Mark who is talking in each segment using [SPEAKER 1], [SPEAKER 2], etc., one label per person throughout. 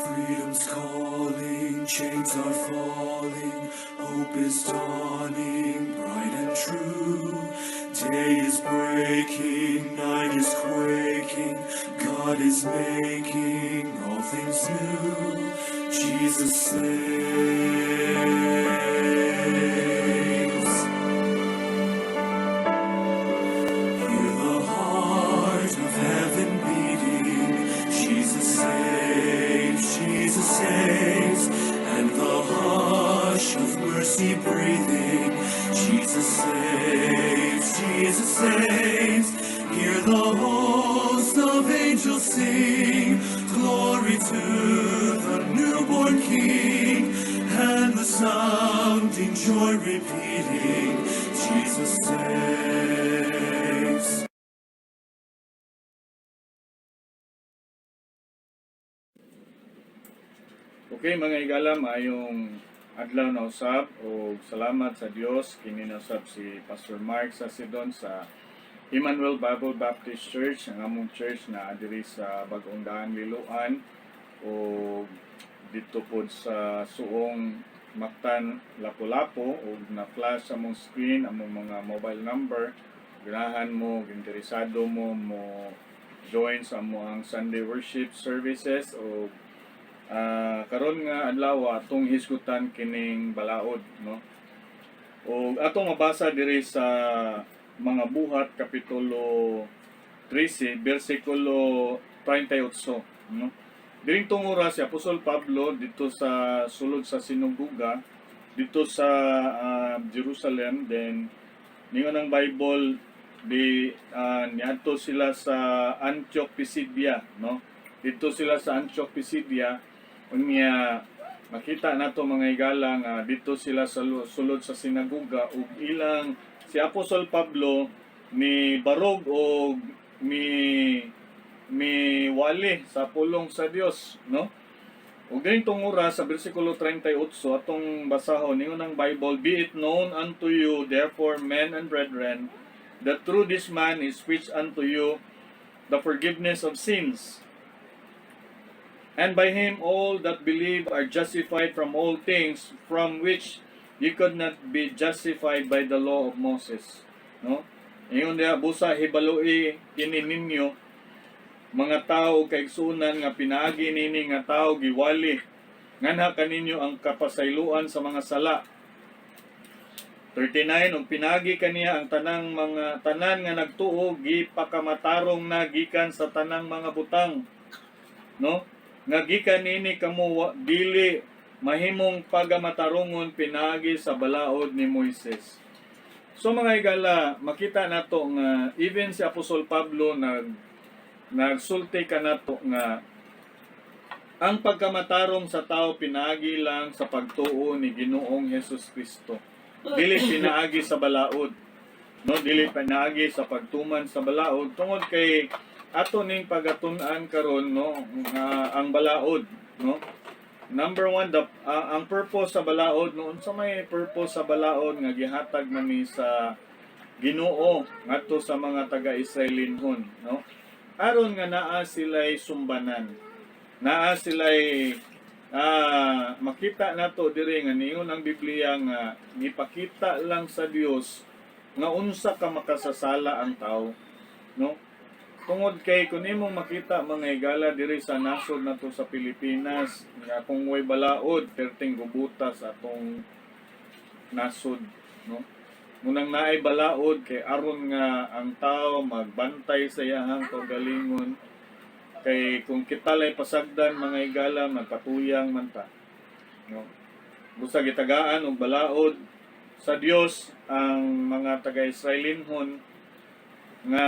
[SPEAKER 1] Freedom's calling, chains are falling, hope is dawning, bright and true. Day is breaking, night is quaking, God is making all things new. Jesus saves. Hear the heart of heaven beating. Jesus saves, and the hush of mercy breathing. Jesus saves. Hear the host of angels sing, glory to the newborn King, and the sounding joy repeating, Jesus saves.
[SPEAKER 2] Okay mga igala, maayong adlaw na usab o salamat sa Dios kini nasab si Pastor Mark sa Sidon sa Emmanuel Bible Baptist Church, ang among church na diri sa Bag-ong Daan, Liloan o dito pod sa Suong Mactan, Lapu-Lapu o na-flash sa among screen among mga mobile number. Ganahan mo, interesado mo join sa among Sunday worship services o karon nga adlaw atong hisgutan kining balaod, no? O atong mabasa diri sa mga buhat kapitulo 13 bersikulo 38, no? Diring tungura si Apostol Pablo dito sa sulod sa sinagoga dito sa Jerusalem, then ningon ang Bible niadto sila sa Antioch Pisidia, no? Dito sila sa Antioch Pisidia. Unya makita nato mga igala nga dito sila sa sulod sa sinagoga ug ilang si Apostol Pablo ni barog o mi wali sa pulong sa Dios, no? Ug din tungura sa bersikulo 38 atong basahon ningon ang Bible, be it known unto you therefore men and brethren that through this man is preached unto you the forgiveness of sins. And by him all that believe are justified from all things from which you could not be justified by the law of Moses. No? Ingon dia busa hibaloi kini ninyo mga tao kaigsunan nga pinaagi nini nga tao giwali nganha kaninyo ang kapasayloan sa mga sala. 39 ug pinagi kaniya ang tanan nga nagtuo gipakamatarong na gikan sa tanang mga butang. No? Nga gikan nini kamo dili mahimong pagamatarongon pinagi sa balaod ni Moises. So mga igala, makita nato nga even si Apostol Pablo nagsulti kanato nga ang pagkamatarong sa tao pinagi lang sa pagtuo ni Ginoong Hesus Kristo. Dili pinaagi sa balaod. No, dili pinaagi sa pagtuman sa balaod tungod kay ato ning pagatun-an karon, no, ang balaod, no. Number one, ang purpose sa balaod, no, unsa may purpose sa balaod nga gihatag nami sa Ginoo ngadto sa mga taga-Israelinhon, no. Aron nga naa sila'y sumbanan. Naa sila'y makita nato diri nga niyon ang Biblia nga gipakita lang sa Dios nga unsa ka makasasala ang tao, no. Tungod kay kung imong makita mga igala diri sa nasod nato sa Pilipinas nga kung way balaod perting gubuta sa atong nasod, no. Munang naay balaod kay aron nga ang tao magbantay sa iyang kaugalingon, kay kung kita lay pasagdan mga igala magpatuyang man ta, no. Busa gitagaan og balaod sa Dios ang mga taga-Israelinhon nga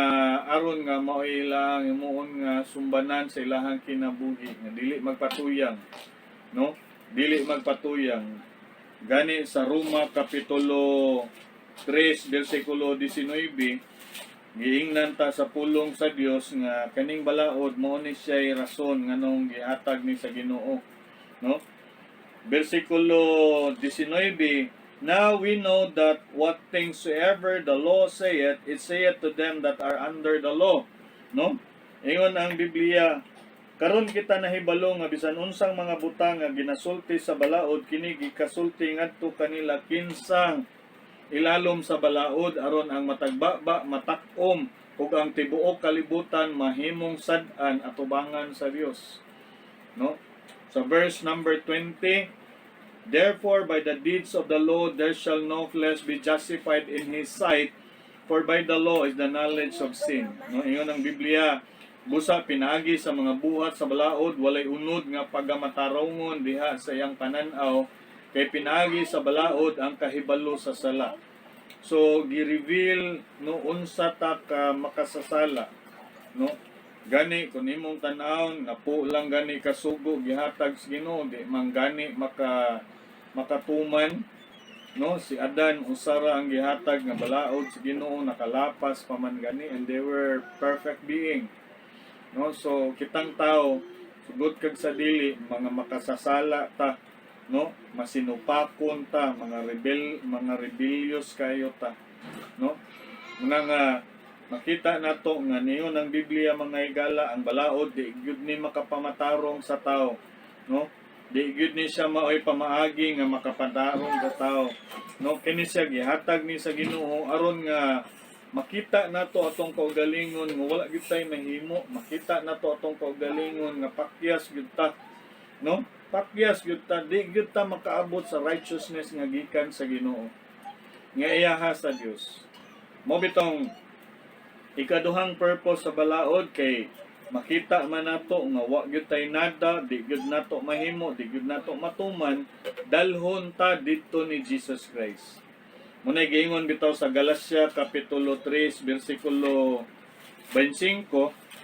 [SPEAKER 2] aron nga mao ilang imuon nga sumbanan sa ilahang kinabuhi nga dili magpatuyang, no, dili magpatuyang. Gani sa Roma kapitulo 3 bersikulo 19 giingnan ta sa pulong sa Dios nga kaning balaod mao ni siya rason nganong gihatag ni sa Ginoo, no. Bersikulo 19, now we know that what things soever the law saith, it saith to them that are under the law. No? Ingon ang Biblia, Karon kita nahibalo nga bisan unsang mga butang nga ginasulti sa balaod kini gikasulti ngadto kanila kinsang ilalom sa balaod aron ang matagbaba matakom ug ang tibuok kalibutan mahimong sad-an atubangan sa Dios. No? Sa verse number 20, therefore by the deeds of the law there shall no flesh be justified in his sight, for by the law is the knowledge of sin. No, ingon ang Biblia, busa pinaagi sa mga buhat sa balaod walay unod nga pagamatarungon diha sa iyang pananaw, kay pinaagi sa balaod ang kahibalo sa sala. So gi-reveal no unsa ta ka makasasala, no? Gani kung imong tan-awon nga po lang gani kasugo gihatag sa Ginoo, di man gani makatuman, no? Si Adan usara ang gihatag nga balaod sa Ginoo, nakalapas pa man gani, and they were perfect being. No, so kitang tao sugod kag sa dili mga makasasala ta, no, masinupakon ta, mga rebellious kayo ta, no, nga makita nato nga niyon ang Biblia mga higala, ang balaod di gyud ni makapamatarong sa tao, no, di gyud ni siya maoy pamaagi nga makapatarong sa tao, no, kini siya gihatag ni sa Ginoo aron nga makita nato atong kaugalingon nga wala gyud tay mahimo, makita nato atong kaugalingon nga pakyas gyud ta, no, pakyas gyud ta, di gyud ta makaabot sa righteousness nga gikan sa Ginoo nga iyaha sa Dios. Mo bitong ikaduhang purpose sa balaod kay makita man nato nga wa gyud tay nada, di gyud nato mahimo, di gyud nato matuman, dalhon ta didto ni Jesus Christ. Muna giingon bitaw sa Galacia Kapitulo 3 versikulo 25,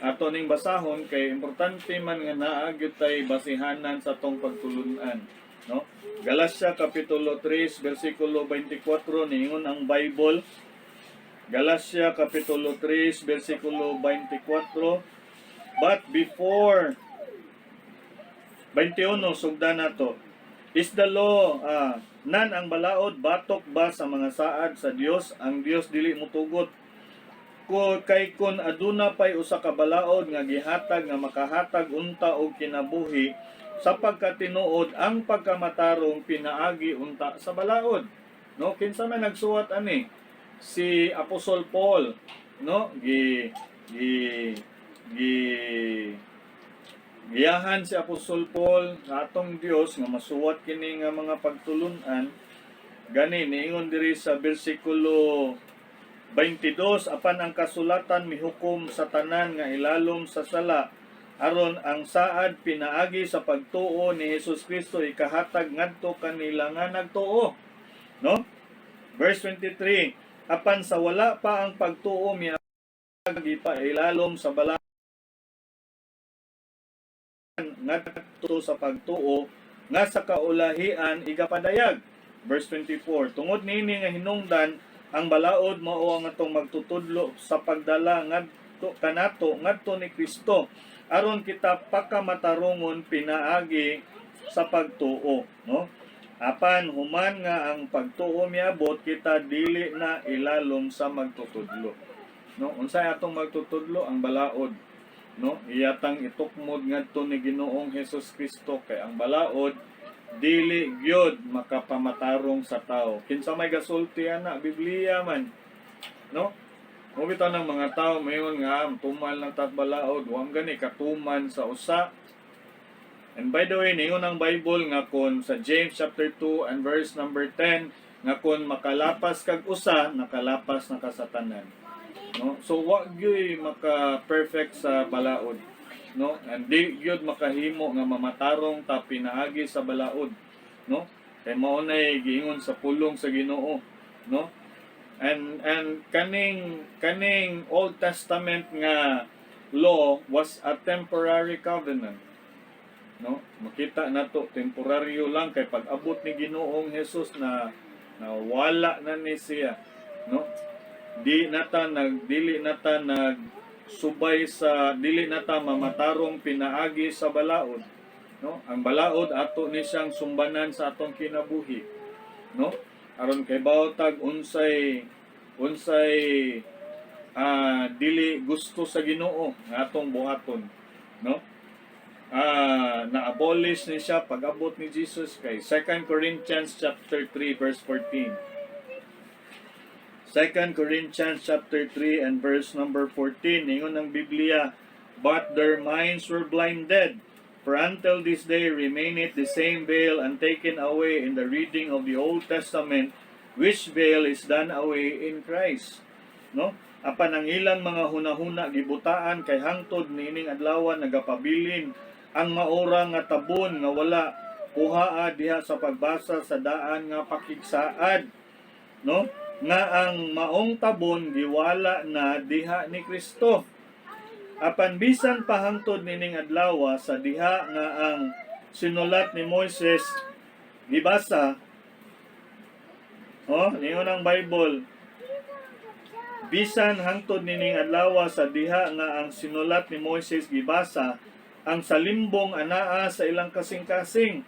[SPEAKER 2] ato ning basahon kay importante man nga naa gyud tay basihanan sa tong pagtulunan, no? Galacia Kapitulo 3 versikulo 24 niingon ang Bible. Galacia Kapitulo 3 versikulo 24, but before 21 sugdan nato, is the law nan ang balaod batok ba sa mga saad sa Dios? Ang Dios dili motugot ko kay kun aduna pay usa ka balaod nga gihatag nga makahatag unta og kinabuhi, sapagkat tinuod ang pagkamatarong pinaagi unta sa balaod. No, kinsa man nagsuwat ani? Si Apostol Paul, no, giyahan si Apostol Paul sa atong Dios nga masuwat kini nga mga pagtulunan. Gani niingon diri sa bersikulo 22, apan ang kasulatan mihukom sa tanan nga ilalom sa sala, aron ang saad pinaagi sa pagtuo ni Hesus Kristo ikahatag ngadto kanila nga nagtuo, no? Verse 23, apan sa wala pa ang pagtuo miagi pa ilalom sa bala ngadto sa pagtuo nga sa kaulahian igapadayag. Verse 24, tungod nini nga hinungdan ang balaod mao ang atong magtutudlo sa pagdala ngadto kanato ngadto ni Kristo, aron kita pakamatarungon pinaagi sa pagtuo, no? Apan human nga ang pagtuo miabot, kita dili na ilalom sa magtutudlo, no? Unsay atong magtutudlo? Ang balaod, no? Iyatang itukmod ngadto ni Ginoong Hesus Kristo, kay ang balaod dili gyud makapamatarong sa tao. Kinsa may gasulti ana? Biblia man, no? Mo bitaw ng mga tao mayon nga tumal lang tat balaod, wa gani katuman sa usa. And by the way, niyon ang Bible nga kon sa James chapter 2 and verse number 10 nga kon makalapas kag usa, nakalapas na ka sa tanan, no? So wa gyud maka-perfect sa balaod, no? And di gyud makahimo nga mamatarong ta pinaagi sa balaod, no? Kay mao nay giingon sa pulong sa Ginoo, no? And kaning Old Testament nga law was a temporary covenant, no? Makita nato temporaryo lang, kay pag-abot ni Ginoong Hesus na wala na ni siya, no? Dili nata nagsubay sa dili nata mamatarong pinaagi sa balaod, no? Ang balaod ato ni siyang sumbanan sa atong kinabuhi, no? Aron kay bawtag unsay dili gusto sa Ginoo nga atong buhaton, no? na-abolish ni siya pag-abot ni Jesus kay 2 Corinthians chapter 3 verse 14. 2 Corinthians chapter 3 and verse number 14, ingon ng Biblia, "But their minds were blinded, for until this day remaineth the same veil untaken away in the reading of the Old Testament, which veil is done away in Christ." No? Apan ang ilang mga hunahuna gibutaan kay hangtod nining adlaw nagapabilin ang maura nga tabon nga wala kuhaa diha sa pagbasa sa daan nga pakigsaad, no? Nga ang maong tabon giwala na diha ni Kristo. Apan bisan pahangtod nining adlaw sa diha nga ang sinulat ni Moises gibasa, ningon ang Bible, bisan hangtod nining adlaw sa diha nga ang sinulat ni Moises gibasa, ang salimbong anaa sa ilang kasing-kasing.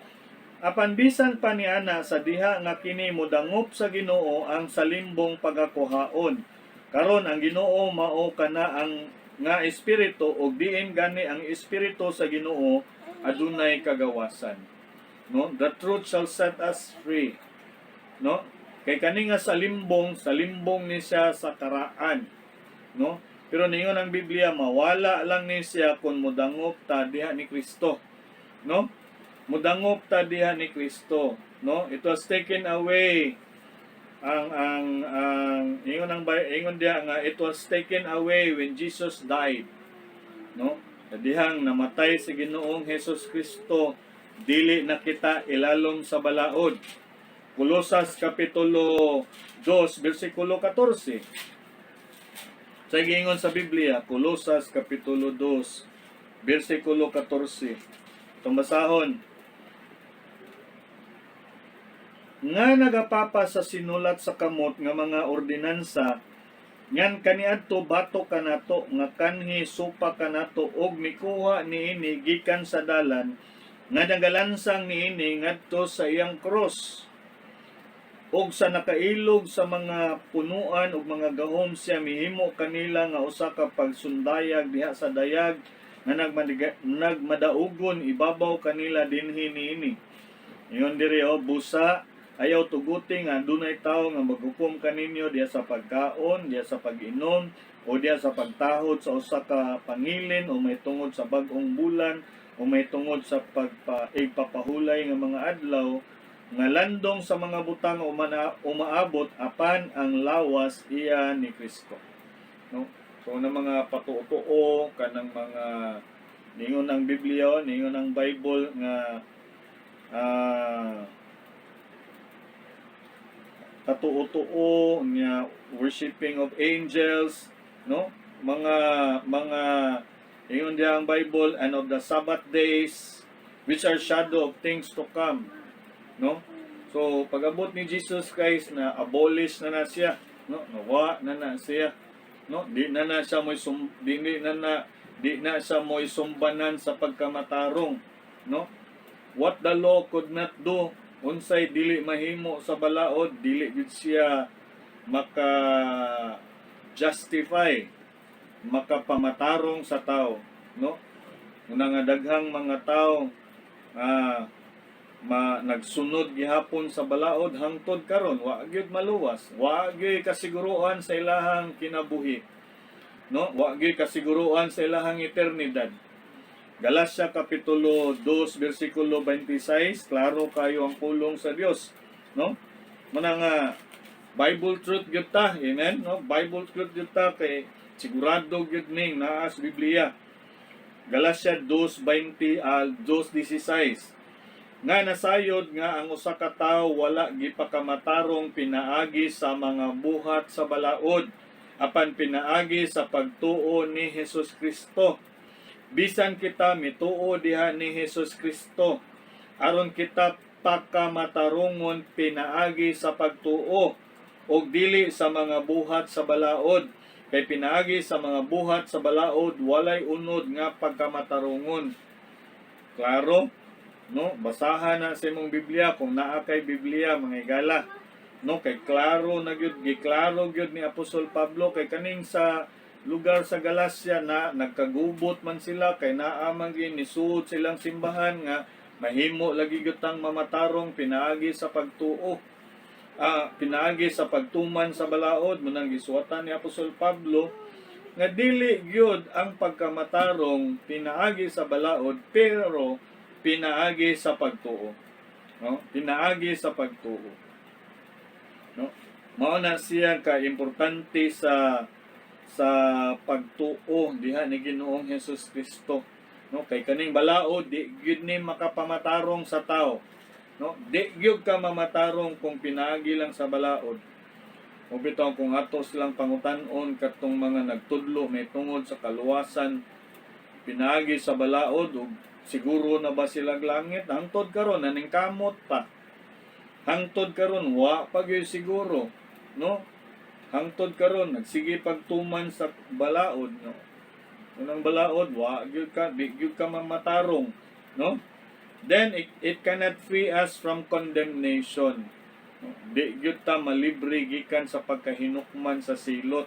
[SPEAKER 2] Apan bisan pa niana sa diha nga kini modangop sa Ginoo ang salimbong pagakuhaon. Karon ang Ginoo mao kana ang nga espiritu ug diin gani ang espiritu sa Ginoo adunay kagawasan. No, the truth shall set us free. No? Kay kani nga salimbong ni siya sa karaan. No? Pero ningon ang Biblia, mawala lang ni siya kung mudangop ta diha ni Kristo. No? Mudangop ta diha ni Kristo. No? It was taken away. Ingon diha nga it was taken away when Jesus died. No? Dihang namatay si Ginoong Hesus Kristo, dili na kita ilalom sa balaod. Kolosas kapitulo 2 bersikulo 14. Sa gingon sa Biblia, Kolosas kapitulo 2, versikulo 14. Itong basahon. Nga nagapapa sa sinulat sa kamot nga mga ordinansa, ngan kaniadto bato kanato, nga kanhi supa kanato, og mikuha niini gikan sa dalan, nga nagalansang niini ngadto sa iyang cross. Og sa nakailog sa mga punuan ug mga gahom siya mihimo kanila nga usa ka pagsundayag diha sa dayag nga nagmadaugon ibabaw kanila dinhi niini. Ingon diri busa ayaw tuguti nga dunay tawo nga maghukom kaninyo diha sa pagkaon, diha sa pag-inom o diha sa pagtahod sa usa ka pangilin o may tungod sa bag-ong bulan o may tungod sa pagpapahulay nga mga adlaw nga landong sa mga butang umaabot apan ang lawas iya ni Kristo. No? So na mga patuo kanang mga ningon ng Biblia, ningon ng Bible nga katuo nga worshiping of angels, no? Mga ingon diha ang Bible, and of the Sabbath days which are shadow of things to come. No? So pag-abot ni Jesus Christ na abolish na siya, no? Nawa na siya, no? Di na siya mo'y sumbanan sa pagkamatarong, no? What the law could not do, unsay dili mahimo sa balaod, dili gid siya maka justify, makapamatarong sa tao, no? Una nga daghang mga tao nagsunod gihapon sa balaod hangtod karon wa gyud maluwas, wa gyud kasiguruan sa ilahang kinabuhi, no? Wa gyud kasiguruan sa ilahang eternidad. Galacia kapitulo 2 bersikulo 26, klaro kayo ang pulong sa Dios, no? Muna nga Bible truth gyud ta, amen, no? Bible truth gyud ta kay sigurado gyud ning naa sa Biblia. Galacia 2:16 nga nasayod nga ang usa ka tawo wala gipakamatarong pinaagi sa mga buhat sa balaod apan pinaagi sa pagtuo ni Hesus Kristo. Bisan kita mituo diha ni Hesus Kristo aron kita pakamatarungon pinaagi sa pagtuo ug dili sa mga buhat sa balaod, kay pinaagi sa mga buhat sa balaod walay unod nga pagkamatarungon. Klaro? No, basahan na sa imong Biblia kung naa kay Biblia mga higala. No, kay klaro na gyud, giklaro gyud ni Apostol Pablo kay kaning sa lugar sa Galacia na nagkagubot man sila kay naa man gyud nisuod silang simbahan nga mahimo lagi gyud tang mamatarong pinaagi sa pagtuo. Pinaagi sa pagtuman sa balaod munang gisuwatan ni Apostol Pablo nga dili gyud ang pagkamatarong pinaagi sa balaod pero pinaagi sa pagtuo. No? Pinaagi sa pagtuo. No? Mao na siya ka importante sa pagtuo diha ni Ginoong Hesus Kristo. No? Kay kaning balaod di gyud ni makapamatarong sa tao. No, di gyud ka mamatarong kung pinaagi lang sa balaod. O bitaw kung atos lang pangutan-on katong mga nagtudlo may tungod sa kaluwasan pinaagi sa balaod ug siguro na ba sila langit hangtod karon naning kamot pa. Hangtod karon wa pa gyud siguro, no? Hangtod karon nagsige pagtuman sa balaod, no. Unang balaod wa gyud ka di gyud ka mamatarong, no? Then it cannot free us from condemnation. Di gyud ta malibre gikan sa pagkahinukman sa silot.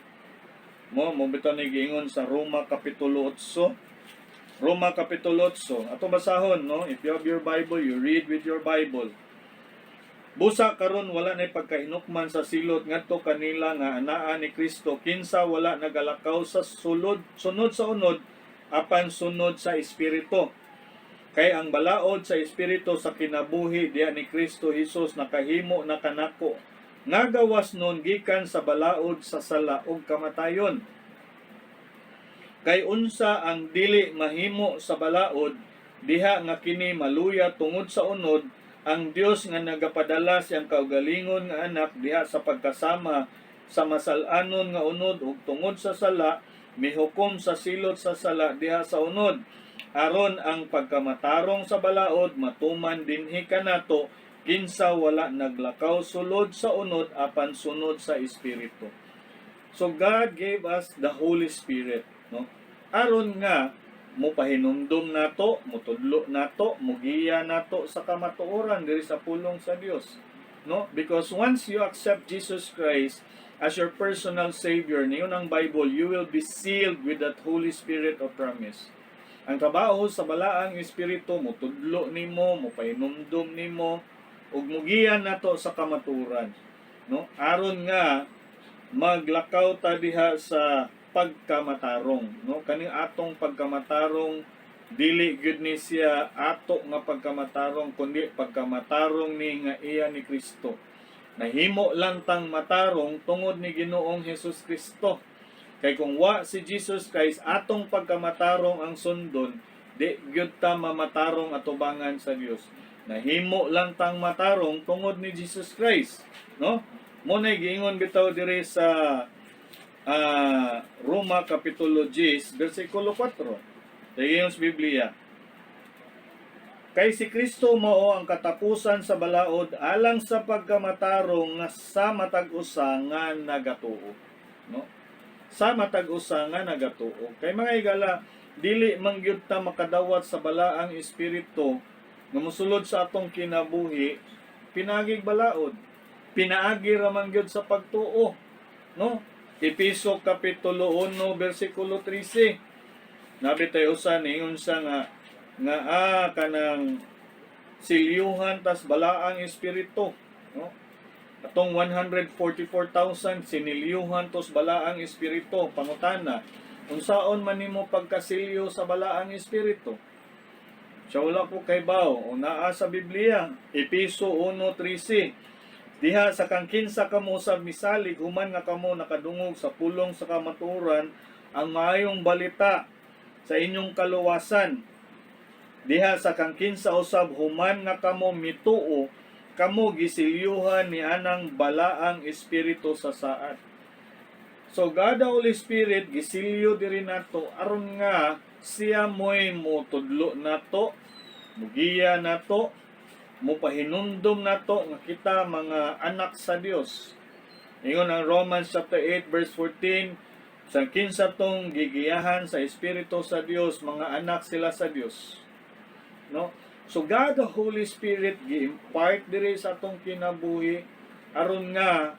[SPEAKER 2] Mo bitaw ni giingon sa Roma kapitulo 8. Roma kapitulo 8. Ato basahon, no? If you have your Bible, you read with your Bible. Busa karon wala na pagkahinukman sa silot ngadto kanila nga anaa ni Kristo kinsa wala nagalakaw sa sunod sa unod apan sunod sa espiritu. Kay ang balaod sa espiritu sa kinabuhi diha ni Kristo Hesus nakahimo na kanako nga gawas nun gikan sa balaod sa sala ug kamatayon. Kay unsa ang dili mahimo sa balaod diha nga kini maluya tungod sa unod ang Dios nga nagapadala siyang kaugalingon nga anak diha sa pagkasama sa masal-anon nga unod ug tungod sa sala mihukom sa silot sa sala diha sa unod. Aron ang pagkamatarong sa balaod matuman dinhi kanato kinsa wala naglakaw sulod sa unod apan sunod sa espiritu. So God gave us the Holy Spirit, no? Aron nga mopahinumdum nato, mutudlo nato, mugiya nato sa kamatuoran diri sa pulong sa Dios, no? Because once you accept Jesus Christ as your personal Savior, niyon ang Bible, you will be sealed with that Holy Spirit of promise. Ang trabaho sa balaang espiritu mutudlo nimo, mopahinumdum nimo ug mugiyan nato sa kamaturan, no? Aron nga maglakaw ta diha sa pagkamatarong, no? Kaning atong pagkamatarong dili gyud ni siya ato nga pagkamatarong kundi pagkamatarong ni nga iya ni Kristo. Nahimo lang tang matarong tungod ni Ginoong Hesus Kristo. Kay kung wa si Jesus Christ atong pagkamatarong ang sundon, di gyud ta mamatarong atubangan sa Dios. Nahimo lang tang matarong tungod ni Jesus Christ, no? Mo nay giingon bitaw diri sa Roma kapitulo 10 bersikulo 4. Dayon sa Biblia. Kay si Kristo mao ang katapusan sa balaod alang sa pagkamatarong nga sa matag usa nga nagatuo, no? Sa matag-usa nga nagatuo. Kay mga igala, dili man gyud ta makadawat sa balaang espiritu nga mosulod sa atong kinabuhi pinagig balaod. Pinaagi ra man gyud sa pagtuo, no? Episo kapitulo 1 bersikulo 13. Nabi tayo usa ningon sa nga kanang silyuhan tas balaang espiritu, no? Atong 144,000 sinilyuhan tos balaang espiritu. Pangutana, unsaon man nimo pagkasilyo sa balaang espiritu? Siya wala ko kay baw. O naa sa Biblia, Episo 1:13. Diha sa kang kinsa kamo sa misalig human nga kamo nakadungog sa pulong sa kamaturan ang maayong balita sa inyong kaluwasan. Diha sa kang kinsa usab human nga kamo mituo kamo gisilyuhan ni anang balaang espiritu sa saad. So God the Holy Spirit gisilyo diri nato aron nga siya mo'y mutudlo nato, mugiya nato, mupahinumdum nato nga kita mga anak sa Dios. Ingon ang Romans chapter 8 verse 14, sa kinsa tong gigiyahan sa espiritu sa Dios, mga anak sila sa Dios. No? So God the Holy Spirit gi-impart diri sa atong kinabuhi aron nga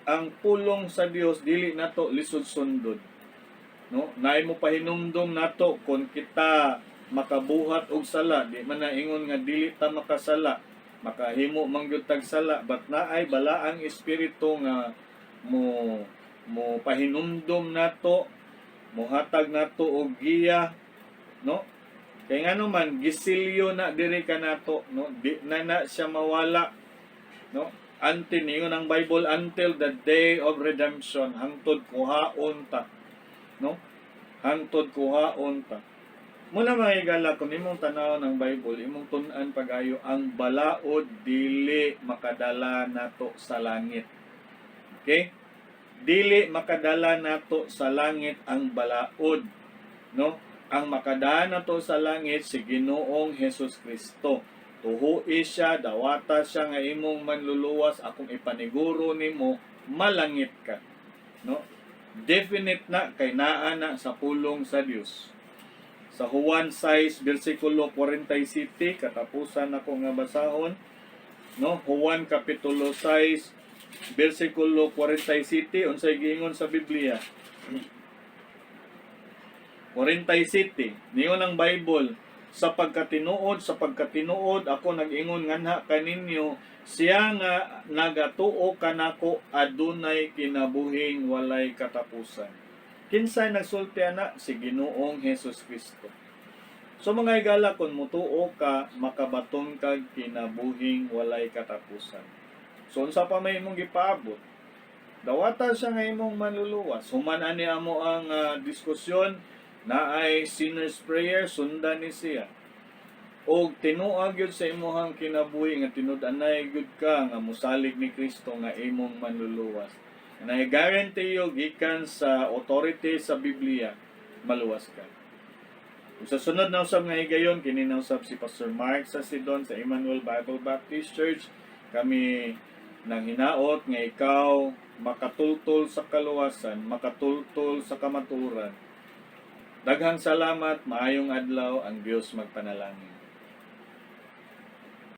[SPEAKER 2] ang pulong sa Dios dili nato lisod sundod. no, naay mo pahinumdom nato kung kita makabuhat og sala, di man na ingon nga dili ta makasala, makahimo man gyud tag sala, but naay balaang espiritu nga mo pahinumdom nato, mohatag nato og giya, no? Kay ngano man gisilyo na diri ka nato, no? Di na siya mawala, no? Until ingon ang Bible, until the day of redemption, hangtod kuhaon ta, no? Hangtod kuhaon ta. Muna mga higala, kung imong tanaw ng Bible, imong tun-an pagayo ang balaod dili makadala nato sa langit. Okay? Dili makadala nato sa langit ang balaod, no? Ang makadala nato sa langit si Ginoong Hesus Kristo. Tuhui siya, dawata siya nga imong manluluwas, akong ipaniguro nimo, malangit ka, no? Definite na kay naa na sa pulong sa Dios. Sa Juan 6 bersikulo 47 katapusan ako nga basahon, no? Juan kapitulo 6 bersikulo 47 unsay giingon sa Biblia? 47 niyon ang Bible, sa pagkatinuod ako nag-ingon nganha kaninyo, siya nga nagatuo kanako adunay kinabuhing walay katapusan. Kinsay nagsulti ana? Si Ginoong Hesus Kristo. So mga higala, kung mutuo ka, makabaton kag kinabuhing walay katapusan. So unsa pa may imong gipaabot? Dawata siya nga imong manluluwas. Human ani amo ang diskusyon na ay sinner's prayer, sundan ni siya. O tinuag yun sa imuhang kinabuhi nga tinud-anay gud ka nga musalig ni Kristo nga imong manluluwas. And I guarantee you, gikan sa authority sa Biblia, maluwas ka. Sa sunod na usab nga higayon, kini na usab si Pastor Mark sa Sidon sa Emmanuel Bible Baptist Church. Kami nang hinaot nga ikaw makatultol sa kaluwasan, makatultol sa kamaturan. Daghang salamat, maayong adlaw, ang Dios magpanalangin.